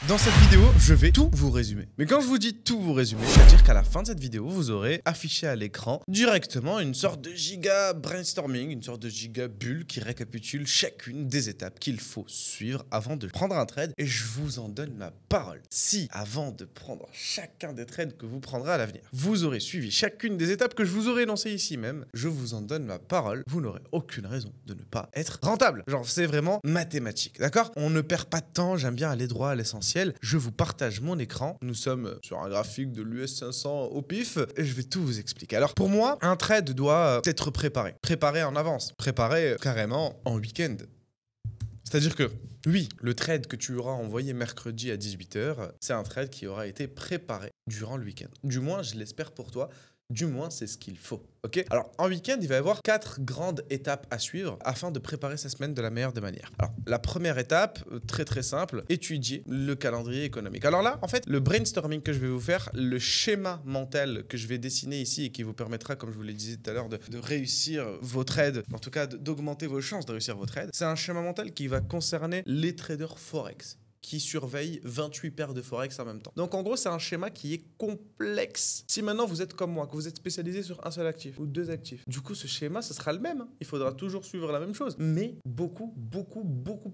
Dans cette vidéo, je vais tout vous résumer. Mais quand je vous dis tout vous résumer, c'est-à-dire qu'à la fin de cette vidéo, vous aurez affiché à l'écran directement une sorte de giga brainstorming, une sorte de giga bulle qui récapitule chacune des étapes qu'il faut suivre avant de prendre un trade. Et je vous en donne ma parole. Si, avant de prendre chacun des trades que vous prendrez à l'avenir, vous aurez suivi chacune des étapes que je vous aurai énoncées ici même, je vous en donne ma parole, vous n'aurez aucune raison de ne pas être rentable. Genre, c'est vraiment mathématique, d'accord? On ne perd pas de temps, j'aime bien aller droit à l'essentiel. Je vous partage mon écran. Nous sommes sur un graphique de l'US 500 au pif et je vais tout vous expliquer. Alors, pour moi, un trade doit être préparé. Préparé en avance. Préparé carrément en week-end. C'est-à-dire que, oui, le trade que tu auras envoyé mercredi à 18 h, c'est un trade qui aura été préparé durant le week-end. Du moins, je l'espère pour toi. Du moins, c'est ce qu'il faut. Ok. Alors, en week-end, il va y avoir 4 grandes étapes à suivre afin de préparer sa semaine de la meilleure des manières. Alors, la première étape, très simple, étudier le calendrier économique. Alors là, en fait, le brainstorming que je vais vous faire, le schéma mental que je vais dessiner ici et qui vous permettra, comme je vous l'ai dit tout à l'heure, de réussir vos trades, en tout cas d'augmenter vos chances de réussir vos trades, c'est un schéma mental qui va concerner les traders Forex qui surveille 28 paires de Forex en même temps. Donc en gros, c'est un schéma qui est complexe. Si maintenant vous êtes comme moi, que vous êtes spécialisé sur un seul actif ou 2 actifs, du coup ce schéma, ce sera le même. Il faudra toujours suivre la même chose, mais beaucoup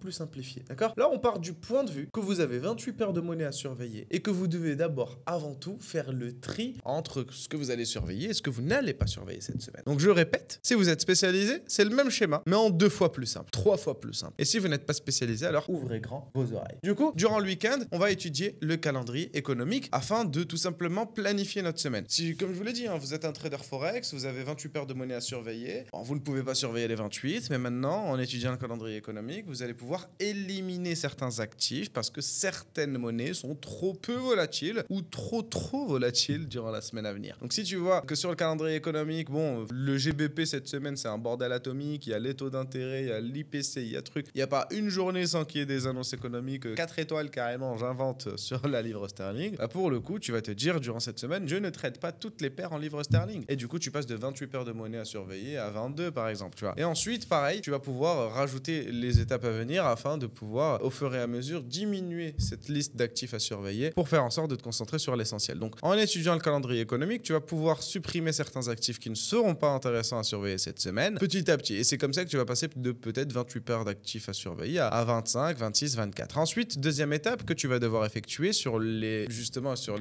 plus simplifié. D'accord? Là, on part du point de vue que vous avez 28 paires de monnaies à surveiller et que vous devez d'abord, avant tout, faire le tri entre ce que vous allez surveiller et ce que vous n'allez pas surveiller cette semaine. Donc je répète, si vous êtes spécialisé, c'est le même schéma, mais en 2 fois plus simple, 3 fois plus simple. Et si vous n'êtes pas spécialisé, alors ouvrez grand vos oreilles. Du coup, durant le week-end, on va étudier le calendrier économique afin de tout simplement planifier notre semaine. Si, comme je vous l'ai dit, vous êtes un trader Forex, vous avez 28 paires de monnaies à surveiller. Bon, vous ne pouvez pas surveiller les 28, mais maintenant, en étudiant le calendrier économique, vous allez pouvoir éliminer certains actifs parce que certaines monnaies sont trop peu volatiles ou trop volatiles durant la semaine à venir. Donc si tu vois que sur le calendrier économique, bon, le GBP cette semaine, c'est un bordel atomique, il y a les taux d'intérêt, il y a l'IPC, il y a truc. Il n'y a pas une journée sans qu'il y ait des annonces économiques, 4 étoiles carrément, j'invente sur la livre sterling. Bah pour le coup, tu vas te dire durant cette semaine, je ne traite pas toutes les paires en livre sterling. Et du coup, tu passes de 28 paires de monnaie à surveiller à 22 par exemple, tu vois. Et ensuite, pareil, tu vas pouvoir rajouter les étapes à venir afin de pouvoir, au fur et à mesure, diminuer cette liste d'actifs à surveiller pour faire en sorte de te concentrer sur l'essentiel. Donc, en étudiant le calendrier économique, tu vas pouvoir supprimer certains actifs qui ne seront pas intéressants à surveiller cette semaine, petit à petit. Et c'est comme ça que tu vas passer de peut-être 28 paires d'actifs à surveiller à 25, 26, 24. Ensuite, deuxième étape que tu vas devoir effectuer sur les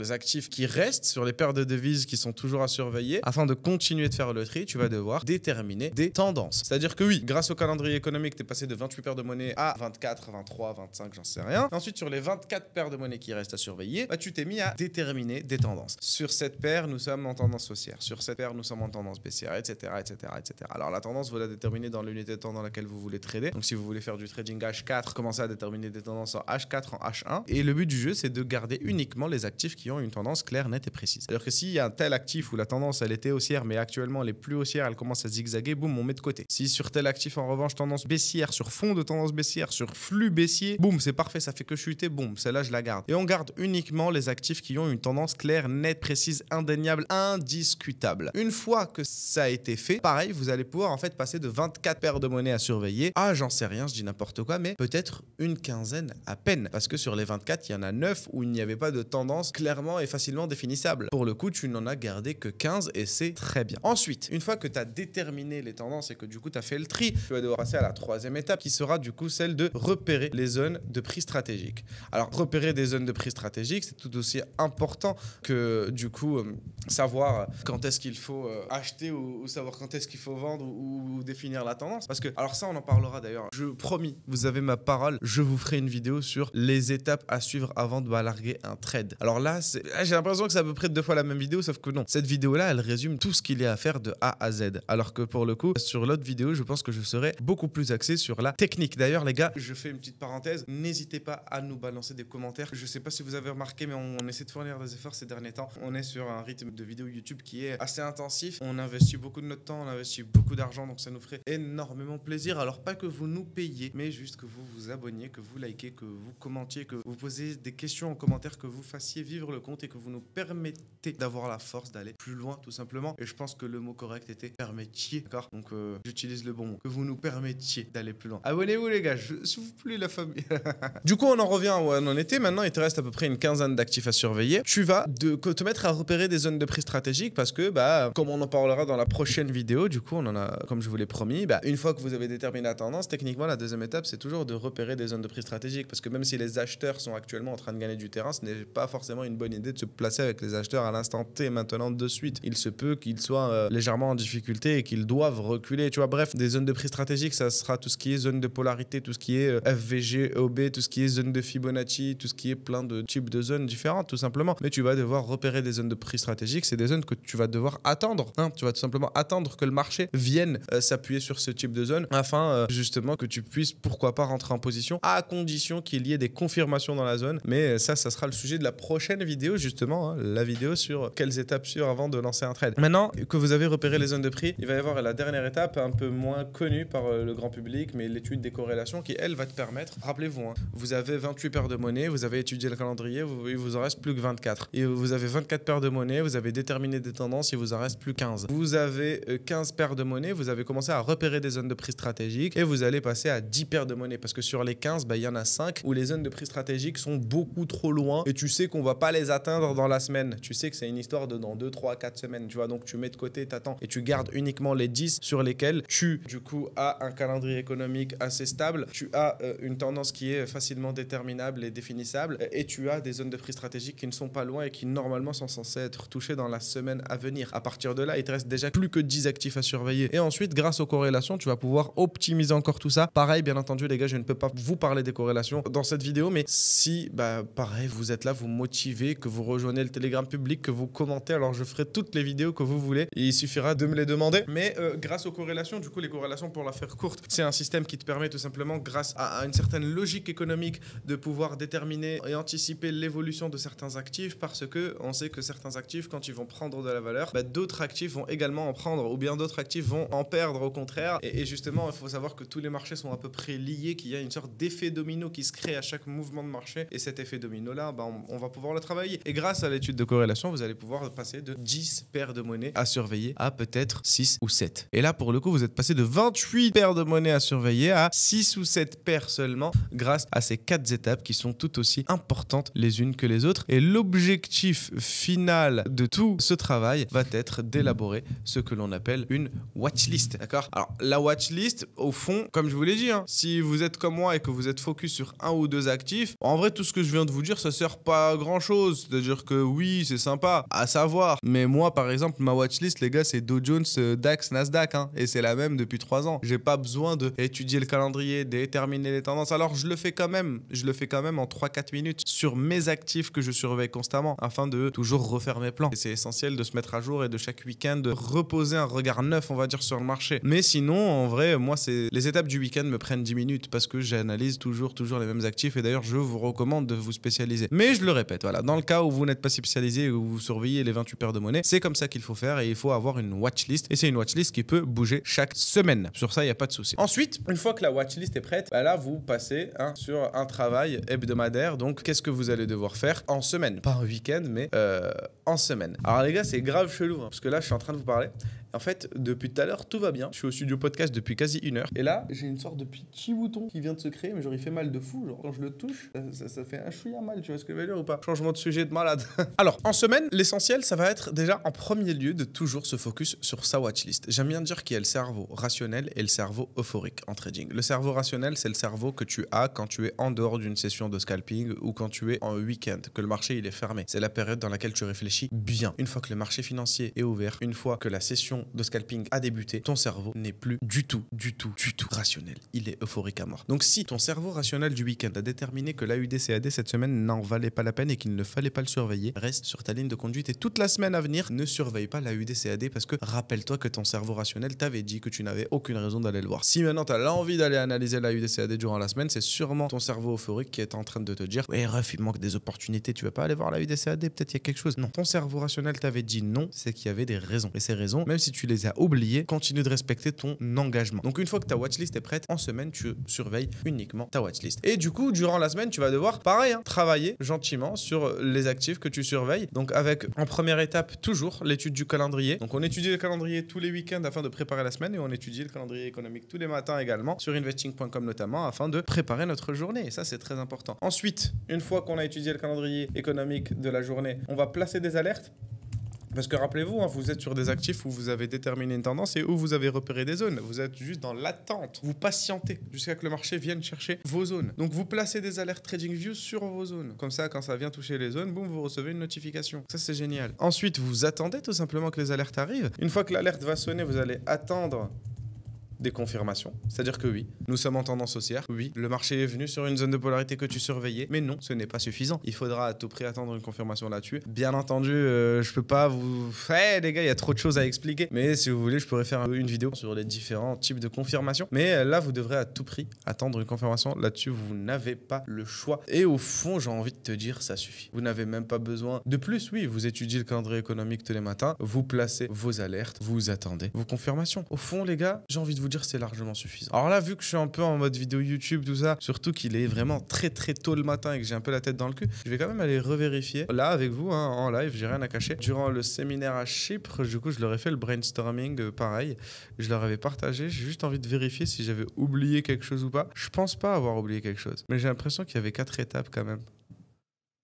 actifs qui restent, sur les paires de devises qui sont toujours à surveiller. Afin de continuer de faire le tri, tu vas devoir déterminer des tendances. C'est-à-dire que oui, grâce au calendrier économique, tu es passé de 28 paires de monnaie à 24, 23, 25, j'en sais rien. Ensuite, sur les 24 paires de monnaie qui restent à surveiller, bah, tu t'es mis à déterminer des tendances. Sur cette paire, nous sommes en tendance haussière. Sur cette paire, nous sommes en tendance baissière, etc., etc., etc. Alors la tendance, vous la déterminez dans l'unité de temps dans laquelle vous voulez trader. Donc si vous voulez faire du trading H4, commencez à déterminer des tendances en H4, en H1. Et le but du jeu, c'est de garder uniquement les actifs qui ont une tendance claire, nette et précise. C'est-à-dire que s'il y a un tel actif où la tendance, elle était haussière, mais actuellement, elle est plus haussière, elle commence à zigzaguer, boum, on met de côté. Si sur tel actif, en revanche, tendance baissière, sur fond de tendance baissière, sur flux baissier, boum, c'est parfait, ça fait que chuter, boum, celle-là, je la garde. Et on garde uniquement les actifs qui ont une tendance claire, nette, précise, indéniable, indiscutable. Une fois que ça a été fait, pareil, vous allez pouvoir en fait passer de 24 paires de monnaie à surveiller à, j'en sais rien, je dis n'importe quoi, mais peut-être une quinzaine à peine. Parce que sur les 24, il y en a 9 où il n'y avait pas de tendance clairement et facilement définissable. Pour le coup, tu n'en as gardé que 15 et c'est très bien. Ensuite, une fois que tu as déterminé les tendances et que du coup tu as fait le tri, tu vas devoir passer à la troisième étape qui sera du coup celle de repérer les zones de prix stratégiques. Alors, repérer des zones de prix stratégiques, c'est tout aussi important que du coup savoir quand est-ce qu'il faut acheter ou savoir quand est-ce qu'il faut vendre ou définir la tendance. Parce que, alors ça, on en parlera d'ailleurs. Je promis, vous avez ma parole, je vous ferai une vidéo sur les étapes à suivre avant de larguer un trade. Alors là, j'ai l'impression que c'est à peu près 2 fois la même vidéo, sauf que non. Cette vidéo-là, elle résume tout ce qu'il y a à faire de A à Z. Alors que pour le coup, sur l'autre vidéo, je pense que je serai beaucoup plus axé sur la technique. D'ailleurs, les gars, je fais une petite parenthèse. N'hésitez pas à nous balancer des commentaires. Je sais pas si vous avez remarqué, mais on essaie de fournir des efforts ces derniers temps. On est sur un rythme de vidéo YouTube qui est assez intensif. On investit beaucoup de notre temps, on investit beaucoup d'argent, donc ça nous ferait énormément plaisir. Alors pas que vous nous payiez, mais juste que vous vous abonniez, que vous likez, que vous vous commentiez, que vous posiez des questions en commentaire, que vous fassiez vivre le compte et que vous nous permettez d'avoir la force d'aller plus loin tout simplement. Et je pense que le mot correct était permettiez, d'accord? Donc j'utilise le bon mot, que vous nous permettiez d'aller plus loin. Abonnez-vous les gars, je souffle plus la famille. Du coup on en revient où on en était. Maintenant il te reste à peu près une quinzaine d'actifs à surveiller. Tu vas te mettre à repérer des zones de prix stratégiques parce que comme on en parlera dans la prochaine vidéo, du coup on en a, comme je vous l'ai promis, une fois que vous avez déterminé la tendance, techniquement la deuxième étape c'est toujours de repérer des zones de prix stratégiques parce que même si les acheteurs sont actuellement en train de gagner du terrain, ce n'est pas forcément une bonne idée de se placer avec les acheteurs à l'instant T maintenant de suite. Il se peut qu'ils soient légèrement en difficulté et qu'ils doivent reculer, tu vois. Bref, des zones de prix stratégiques, ça sera tout ce qui est zone de polarité, tout ce qui est FVG, OB, tout ce qui est zone de Fibonacci, tout ce qui est plein de types de zones différentes tout simplement. Mais tu vas devoir repérer des zones de prix stratégiques, c'est des zones que tu vas devoir attendre, hein. Tu vas tout simplement attendre que le marché vienne s'appuyer sur ce type de zone afin justement que tu puisses pourquoi pas rentrer en position à condition qu'il y ait des confirmations dans la zone. Mais ça sera le sujet de la prochaine vidéo justement, hein, la vidéo sur quelles étapes suivre avant de lancer un trade. Maintenant que vous avez repéré les zones de prix, il va y avoir la dernière étape un peu moins connue par le grand public, mais l'étude des corrélations qui elle va te permettre, rappelez-vous, hein, vous avez 28 paires de monnaie, vous avez étudié le calendrier, il vous en reste plus que 24. Et vous avez 24 paires de monnaie, vous avez déterminé des tendances, il vous en reste plus 15. Vous avez 15 paires de monnaie, vous avez commencé à repérer des zones de prix stratégiques et vous allez passer à 10 paires de monnaie parce que sur les 15, il y en a 5 où les zones de prix stratégiques sont beaucoup trop loin et tu sais qu'on va pas les atteindre dans la semaine. Tu sais que c'est une histoire de dans 2, 3, 4 semaines, tu vois. Donc tu mets de côté, t'attends et tu gardes uniquement les 10 sur lesquels tu, du coup, as un calendrier économique assez stable, tu as une tendance qui est facilement déterminable et définissable et tu as des zones de prix stratégiques qui ne sont pas loin et qui normalement sont censées être touchées dans la semaine à venir. À partir de là, il te reste déjà plus que 10 actifs à surveiller. Et ensuite, grâce aux corrélations, tu vas pouvoir optimiser encore tout ça. Pareil, bien entendu, les gars, je ne peux pas vous parler des corrélations dans cette vidéo, mais si, pareil, vous êtes là, vous motivez, que vous rejoignez le Telegram public, que vous commentez, alors je ferai toutes les vidéos que vous voulez. Et il suffira de me les demander. Mais grâce aux corrélations, du coup, les corrélations, pour la faire courte, c'est un système qui te permet tout simplement, grâce à une certaine logique économique, de pouvoir déterminer et anticiper l'évolution de certains actifs parce que on sait que certains actifs, quand ils vont prendre de la valeur, d'autres actifs vont également en prendre ou bien d'autres actifs vont en perdre au contraire. Et justement, il faut savoir que tous les marchés sont à peu près liés, qu'il y a une sorte d'effet domino qui se crée à chaque mouvement de marché. Et cet effet domino-là, on va pouvoir le travailler. Et grâce à l'étude de corrélation, vous allez pouvoir passer de 10 paires de monnaie à surveiller à peut-être 6 ou 7. Et là, pour le coup, vous êtes passé de 28 paires de monnaie à surveiller à 6 ou 7 paires seulement grâce à ces 4 étapes qui sont tout aussi importantes les unes que les autres. Et l'objectif final de tout ce travail va être d'élaborer ce que l'on appelle une watchlist. D'accord? Alors, la watchlist, au fond, comme je vous l'ai dit, hein, si vous êtes comme moi et que vous êtes focus sur un ou deux actifs, en vrai, tout ce que je viens de vous dire, ça sert pas à grand chose. C'est-à-dire que oui, c'est sympa à savoir. Mais moi, par exemple, ma watchlist, les gars, c'est Dow Jones, DAX, Nasdaq. Hein, et c'est la même depuis 3 ans. J'ai pas besoin d'étudier le calendrier, de déterminer les tendances. Alors, je le fais quand même. Je le fais quand même en 3-4 minutes sur mes actifs que je surveille constamment afin de toujours refaire mes plans. Et c'est essentiel de se mettre à jour et de chaque week-end de reposer un regard neuf, on va dire, sur le marché. Mais sinon, en vrai, moi, les étapes du week-end me prennent 10 minutes parce que j'analyse toujours les mêmes actifs et d'ailleurs, je vous recommande de vous spécialiser. Mais je le répète, voilà, dans le cas où vous n'êtes pas spécialisé ou vous surveillez les 28 paires de monnaie, c'est comme ça qu'il faut faire et il faut avoir une watchlist. Et c'est une watchlist qui peut bouger chaque semaine. Sur ça, il n'y a pas de souci. Ensuite, une fois que la watchlist est prête, là, vous passez sur un travail hebdomadaire. Donc, qu'est-ce que vous allez devoir faire en semaine? Pas en week-end, mais en semaine. Alors, les gars, c'est grave chelou parce que là, je suis en train de vous parler. En fait, depuis tout à l'heure, tout va bien. Je suis au studio podcast depuis quasi 1 heure. Et là, j'ai une sorte de petit bouton qui vient de se créer, mais genre, il fait mal de fou. Genre, quand je le touche, ça fait un chouïa mal. Tu vois ce que je veux dire ou pas? Changement de sujet de malade. Alors, en semaine, l'essentiel, ça va être déjà en premier lieu de toujours se focus sur sa watchlist. J'aime bien dire qu'il y a le cerveau rationnel et le cerveau euphorique en trading. Le cerveau rationnel, c'est le cerveau que tu as quand tu es en dehors d'une session de scalping ou quand tu es en week-end, que le marché il est fermé. C'est la période dans laquelle tu réfléchis bien. Une fois que le marché financier est ouvert, une fois que la session de scalping a débuté, ton cerveau n'est plus du tout rationnel. Il est euphorique à mort. Donc si ton cerveau rationnel du week-end a déterminé que l'AUD-CAD cette semaine n'en valait pas la peine et qu'il ne fallait pas le surveiller, reste sur ta ligne de conduite et toute la semaine à venir, ne surveille pas l'AUD-CAD parce que rappelle-toi que ton cerveau rationnel t'avait dit que tu n'avais aucune raison d'aller le voir. Si maintenant tu as l'envie d'aller analyser l'AUD-CAD durant la semaine, c'est sûrement ton cerveau euphorique qui est en train de te dire « Ouais, ref, il manque des opportunités, tu veux pas aller voir l'AUD-CAD, peut-être il y a quelque chose. » Non, ton cerveau rationnel t'avait dit non, c'est qu'il y avait des raisons. Et ces raisons, même si si tu les as oubliés, continue de respecter ton engagement. Donc une fois que ta watchlist est prête, en semaine, tu surveilles uniquement ta watchlist. Et du coup, durant la semaine, tu vas devoir, pareil, travailler gentiment sur les actifs que tu surveilles. Donc avec, en première étape, toujours l'étude du calendrier. Donc on étudie le calendrier tous les week-ends afin de préparer la semaine et on étudie le calendrier économique tous les matins également, sur investing.com notamment, afin de préparer notre journée. Et ça, c'est très important. Ensuite, une fois qu'on a étudié le calendrier économique de la journée, on va placer des alertes. Parce que rappelez-vous, vous êtes sur des actifs où vous avez déterminé une tendance et où vous avez repéré des zones. Vous êtes juste dans l'attente. Vous patientez jusqu'à que le marché vienne chercher vos zones. Donc vous placez des alertes TradingView sur vos zones. Comme ça, quand ça vient toucher les zones, boum, vous recevez une notification. Ça, c'est génial. Ensuite, vous attendez tout simplement que les alertes arrivent. Une fois que l'alerte va sonner, vous allez attendre des confirmations. C'est-à-dire que oui, nous sommes en tendance haussière. Oui, le marché est venu sur une zone de polarité que tu surveillais. Mais non, ce n'est pas suffisant. Il faudra à tout prix attendre une confirmation là-dessus. Bien entendu, je peux pas vous... les gars, il y a trop de choses à expliquer. Mais si vous voulez, je pourrais faire une vidéo sur les différents types de confirmations. Mais là, vous devrez à tout prix attendre une confirmation. Là-dessus, vous n'avez pas le choix. Et au fond, j'ai envie de te dire, ça suffit. Vous n'avez même pas besoin de plus. Oui, vous étudiez le calendrier économique tous les matins. Vous placez vos alertes. Vous attendez vos confirmations. Au fond, les gars, j'ai envie de vous dire c'est largement suffisant. Alors là, vu que je suis un peu en mode vidéo YouTube, tout ça, surtout qu'il est vraiment très très tôt le matin et que j'ai un peu la tête dans le cul, je vais quand même aller revérifier là avec vous en live, j'ai rien à cacher. Durant le séminaire à Chypre, du coup, je leur ai fait le brainstorming pareil. Je leur avais partagé, j'ai juste envie de vérifier si j'avais oublié quelque chose ou pas. Je pense pas avoir oublié quelque chose, mais j'ai l'impression qu'il y avait 4 étapes quand même.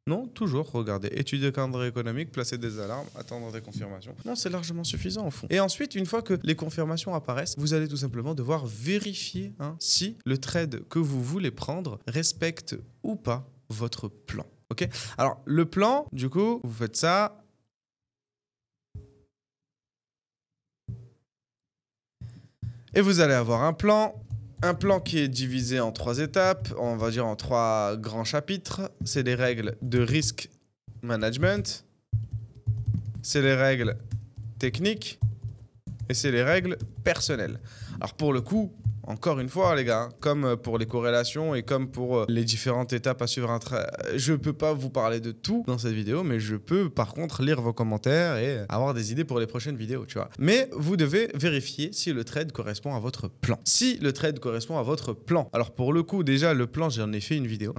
Non, toujours, regardez, étudier le calendrier économique, placer des alarmes, attendre des confirmations. Non, c'est largement suffisant au fond. Et ensuite, une fois que les confirmations apparaissent, vous allez tout simplement devoir vérifier si le trade que vous voulez prendre respecte ou pas votre plan. Ok ? Alors, le plan, du coup, vous faites ça. Et vous allez avoir un plan. Un plan qui est divisé en 3 étapes, on va dire en 3 grands chapitres. C'est les règles de risk management, c'est les règles techniques et c'est les règles personnelles. Alors pour le coup, encore une fois les gars, comme pour les corrélations et comme pour les différentes étapes à suivre, je peux pas vous parler de tout dans cette vidéo, mais je peux par contre lire vos commentaires et avoir des idées pour les prochaines vidéos, tu vois. Mais vous devez vérifier si le trade correspond à votre plan. Si le trade correspond à votre plan, alors pour le coup déjà le plan, j'en ai fait une vidéo,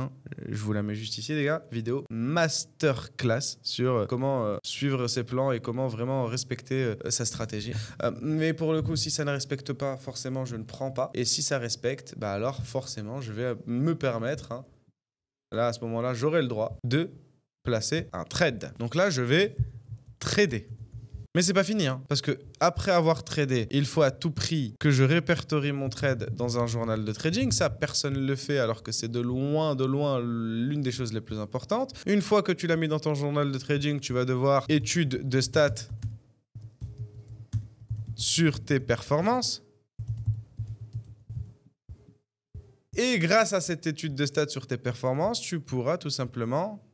je vous la mets juste ici les gars, vidéo masterclass sur comment suivre ses plans et comment vraiment respecter sa stratégie. Mais pour le coup, si ça ne respecte pas, forcément je ne prends pas. Et si ça respecte, bah alors forcément, je vais me permettre, là à ce moment-là, j'aurai le droit de placer un trade. Donc là, je vais trader. Mais c'est pas fini, parce que après avoir tradé, il faut à tout prix que je répertorie mon trade dans un journal de trading. Ça, personne ne le fait alors que c'est de loin, l'une des choses les plus importantes. Une fois que tu l'as mis dans ton journal de trading, tu vas devoir étude de stats sur tes performances. Et grâce à cette étude de stats sur tes performances, tu pourras tout simplement,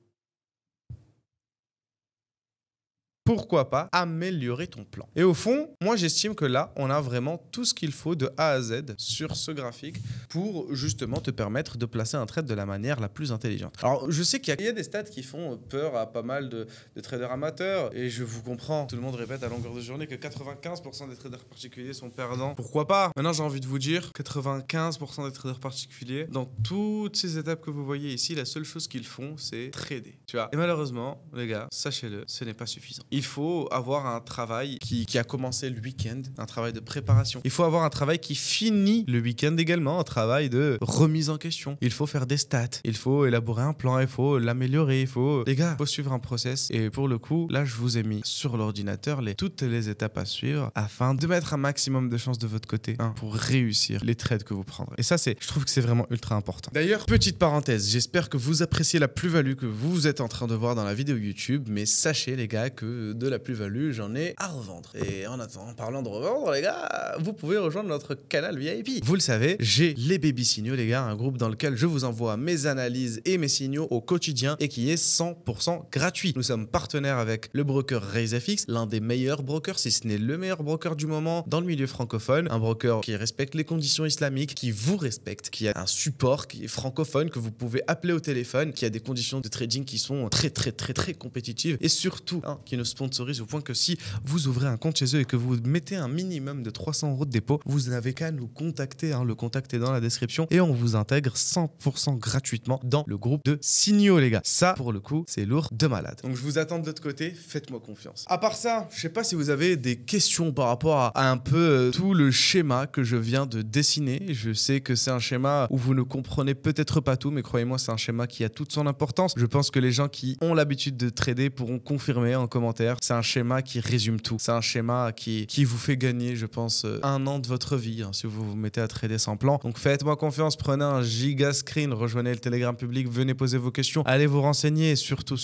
pourquoi pas, améliorer ton plan. Et au fond, moi j'estime que là, on a vraiment tout ce qu'il faut de A à Z sur ce graphique pour justement te permettre de placer un trade de la manière la plus intelligente. Alors je sais qu'il y a des stats qui font peur à pas mal de traders amateurs et je vous comprends. Tout le monde répète à longueur de journée que 95% des traders particuliers sont perdants. Pourquoi pas? Maintenant j'ai envie de vous dire, 95% des traders particuliers, dans toutes ces étapes que vous voyez ici, la seule chose qu'ils font, c'est trader. Tu vois? Et malheureusement, les gars, sachez-le, ce n'est pas suffisant. Il faut avoir un travail qui a commencé le week-end, un travail de préparation. Il faut avoir un travail qui finit le week-end également, un travail de remise en question. Il faut faire des stats, il faut élaborer un plan, il faut l'améliorer, les gars, il faut suivre un process. Et pour le coup, là, je vous ai mis sur l'ordinateur toutes les étapes à suivre afin de mettre un maximum de chances de votre côté pour réussir les trades que vous prendrez. Et ça, je trouve que c'est vraiment ultra important. D'ailleurs, petite parenthèse, j'espère que vous appréciez la plus-value que vous êtes en train de voir dans la vidéo YouTube, mais sachez les gars que de la plus-value, j'en ai à revendre. Et en attendant, en parlant de revendre, les gars, vous pouvez rejoindre notre canal VIP. Vous le savez, j'ai les Baby Signaux, les gars, un groupe dans lequel je vous envoie mes analyses et mes signaux au quotidien et qui est 100% gratuit. Nous sommes partenaires avec le broker RaiseFX, l'un des meilleurs brokers, si ce n'est le meilleur broker du moment dans le milieu francophone. Un broker qui respecte les conditions islamiques, qui vous respecte, qui a un support qui est francophone, que vous pouvez appeler au téléphone, qui a des conditions de trading qui sont très compétitives et surtout, qui ne sponsorisent au point que si vous ouvrez un compte chez eux et que vous mettez un minimum de 300 € de dépôt, vous n'avez qu'à nous contacter. Le contact est dans la description et on vous intègre 100% gratuitement dans le groupe de Signaux, les gars. Ça, pour le coup, c'est lourd de malade. Donc je vous attends de l'autre côté, faites-moi confiance. À part ça, je sais pas si vous avez des questions par rapport à un peu tout le schéma que je viens de dessiner. Je sais que c'est un schéma où vous ne comprenez peut-être pas tout, mais croyez-moi, c'est un schéma qui a toute son importance. Je pense que les gens qui ont l'habitude de trader pourront confirmer en commentaire. C'est un schéma qui résume tout. C'est un schéma qui vous fait gagner, je pense, 1 an de votre vie si vous vous mettez à trader sans plan. Donc faites-moi confiance, prenez un giga screen, rejoignez le Telegram public, venez poser vos questions, allez vous renseigner et surtout,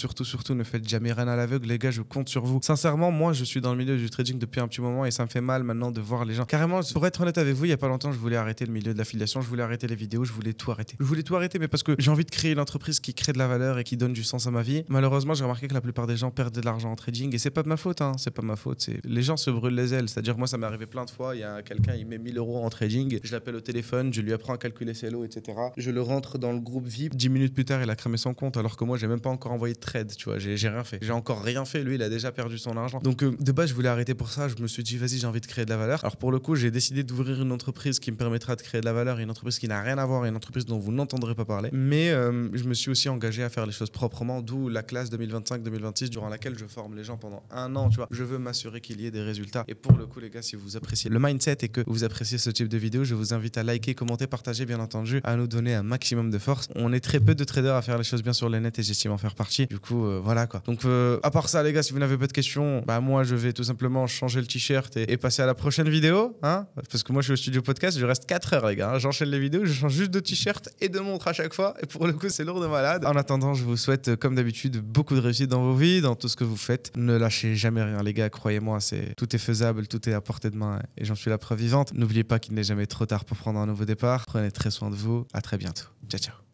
ne faites jamais rien à l'aveugle, les gars, je compte sur vous. Sincèrement, moi, je suis dans le milieu du trading depuis un petit moment et ça me fait mal maintenant de voir les gens. Carrément, pour être honnête avec vous, il y a pas longtemps, je voulais arrêter le milieu de l'affiliation, je voulais arrêter les vidéos, je voulais tout arrêter. Je voulais tout arrêter, mais parce que j'ai envie de créer une entreprise qui crée de la valeur et qui donne du sens à ma vie. Malheureusement, j'ai remarqué que la plupart des gens perdent de l'argent en trading et c'est pas de ma faute, c'est pas ma faute. Les gens se brûlent les ailes. C'est-à-dire, moi, ça m'est arrivé plein de fois. Il y a quelqu'un, il met 1000 € en trading, je l'appelle au téléphone, je lui apprends à calculer ses lots, etc. Je le rentre dans le groupe VIP. 10 minutes plus tard, il a cramé son compte, alors que moi, j'ai même pas encore envoyé de trade, tu vois. J'ai rien fait. J'ai encore rien fait. Lui, il a déjà perdu son argent. Donc, de base, je voulais arrêter pour ça. Je me suis dit, vas-y, j'ai envie de créer de la valeur. Alors, pour le coup, j'ai décidé d'ouvrir une entreprise qui me permettra de créer de la valeur, une entreprise qui n'a rien à voir, une entreprise dont vous n'entendrez pas parler. Mais je me suis aussi engagé à faire les choses proprement, d'où la classe 2025-2026, durant laquelle je forme les gens pendant 1 an, tu vois. Je veux m'assurer qu'il y ait des résultats. Et pour le coup, les gars, si vous appréciez le mindset et que vous appréciez ce type de vidéo, je vous invite à liker, commenter, partager, bien entendu, à nous donner un maximum de force. On est très peu de traders à faire les choses bien sur les nets et j'estime en faire partie. Du coup, voilà quoi. Donc, à part ça, les gars, si vous n'avez pas de questions, moi, je vais tout simplement changer le t-shirt et passer à la prochaine vidéo, parce que moi, je suis au studio podcast, je reste 4 heures, les gars. J'enchaîne les vidéos, je change juste de t-shirt et de montre à chaque fois. Et pour le coup, c'est lourd de malade. En attendant, je vous souhaite, comme d'habitude, beaucoup de réussite dans vos vies, dans tout ce que vous faites. Ne lâchez jamais rien, les gars. Croyez-moi, tout est faisable, tout est à portée de main et j'en suis la preuve vivante. N'oubliez pas qu'il n'est jamais trop tard pour prendre un nouveau départ. Prenez très soin de vous. À très bientôt. Ciao, ciao.